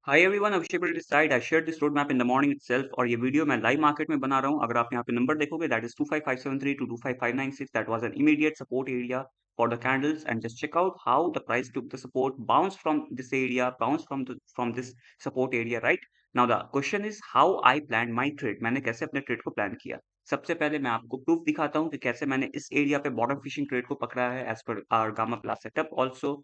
Hi everyone, Abhishek this side. I share this road map in the morning itself और ये video मैं live market में बना रहा हूँ। अगर आप यहाँ पे नंबर देखोगे, that is 25573 to 25596। That was an immediate support area for the candles and just check out how the price took the support, bounce from this area, bounce from this support area, right. Now the question is how I plan my trade. मैंने कैसे अपने trade को plan किया। सबसे पहले मैं आपको proof दिखाता हूँ कि कैसे मैंने इस एरिया पे बॉटम फिशिंग ट्रेड को पकड़ा है as per our gamma plus setup also.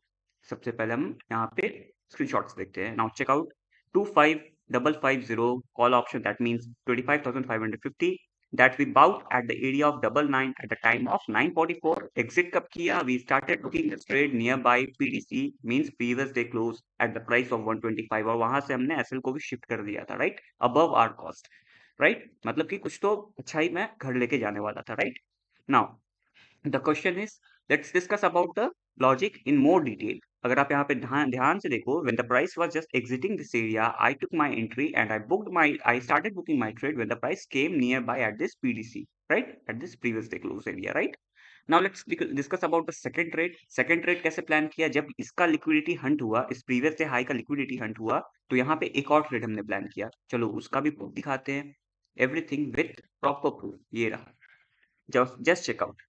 सबसे पहले हम यहाँ पे स्क्रीनशॉट्स देखते हैं। Now check out 25550 call option, that means 25,550 that we bought at the area of 99 at the time of 944. Exit कब किया? We started looking this trade nearby PDC, means previous day close at the price of 125 और वहां से हमने SL को भी shift कर दिया था, right, above our cost, right. मतलब कि कुछ तो अच्छा ही मैं घर लेके जाने वाला था, right. Now the question is, let's discuss about the logic in more detail. अगर आप यहाँ पे ध्यान से देखो, when the price was just exiting this area, I took my entry and I started booking my trade when the price came near by at this PDC, right, at this previous day close area, right. Now let's discuss about the second trade. Second trade कैसे plan किया? जब इसका liquidity Hunt हुआ, इस previous day high का liquidity Hunt हुआ, तो यहाँ पे एक और ट्रेड हमने प्लान किया। चलो उसका भी प्रूफ दिखाते हैं, एवरीथिंग विथ प्रॉपर प्रूफ। ये रहा, just check out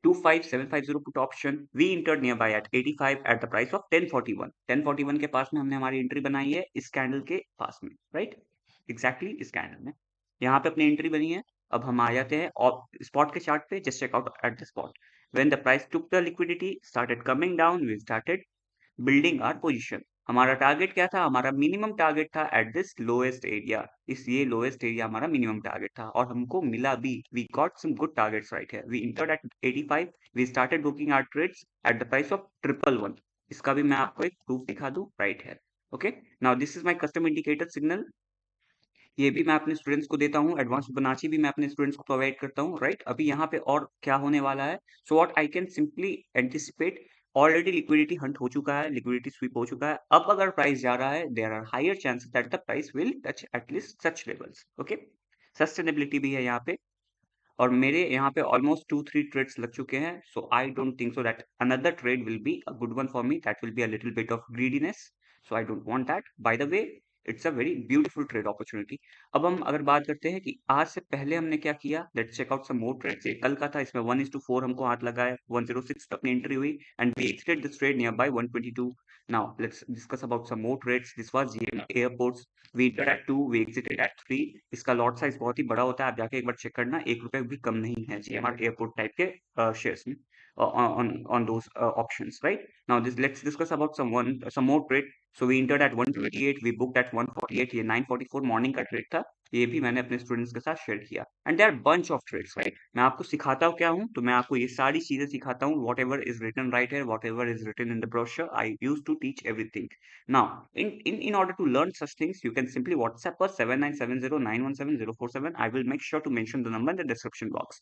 25750 put option. We entered nearby at 85 at the price of 1041. 1041 के पास में हमने हमारी एंट्री बनाई है, इस कैंडल के पास में, राइट, एग्जैक्टली इस कैंडल में यहाँ पे अपनी एंट्री बनी है। अब हम आ जाते हैं और स्पॉट के चार्ट पे, just check out at the spot. When the price took the liquidity, started coming down, we started building our position. हमारा टारगेट क्या था? हमारा मिनिमम टारगेट था एट दिस लोएस्ट एरिया। इस ये लोएस्ट एरिया हमारा मिनिमम टारगेट था और हमको मिला भी। We got some good targets right here. We entered at 85। We started booking our trades at the price of 111। इसका भी मैं आपको एक प्रूफ दिखा दूं right here. Okay, now this is my custom indicator signal. ये भी मैं अपने स्टूडेंट्स को देता हूँ, एडवांस फिबोनाची भी मैं अपने स्टूडेंट्स को प्रोवाइड करता हूँ, राइट। अभी यहाँ पे और क्या होने वाला है? So what I can simply anticipate, already liquidity Hunt हो चुका है, लिक्विडिटी स्वीप हो चुका है। अब अगर प्राइस जा रहा है, there are higher chances that the price will touch at least such levels. Okay, sustainability भी है यहाँ पे। और मेरे यहाँ पे ऑलमोस्ट 2-3 ट्रेड्स लग चुके हैं, so I don't think so that another trade will be a good one for me. That will be a little bit of greediness, so I don't want that. By the way, it's a very beautiful trade opportunity. अब हम अगर बात करते हैं कि आज से पहले हमने क्या किया, let's check out some more trades. ये कल का था, इसमें 1:4 हमको हाथ लगा है, 106 पे अपनी एंट्री हुई and we exited this trade near by 122। Now let's discuss about some more trades. This was GM airports. We entered at 2, we exited at 3। इसका लॉट साइज बहुत ही बड़ा होता है, आप जाके एक बार चेक करना, ₹1 भी कम नहीं है जीएमआर एयरपोर्ट टाइप के शेयर्स में, on those options, right? Now this, let's discuss about some more trade. So we entered at 128, we booked at 148। ये 944 मॉर्निंग का ट्रेड था। ये भी मैंने अपने स्टूडेंट्स के साथ शेयर किया and there are bunch of trades, right. मैं आपको सिखाता हूँ क्या हूँ, तो मैं आपको ये सारी चीजें सिखाता हूँ। Whatever is written right है, whatever is written in the brochure, I use to teach everything. Now, in order to learn such things, you can simply WhatsApp us 7970917047. I will make sure to mention the number in the description box.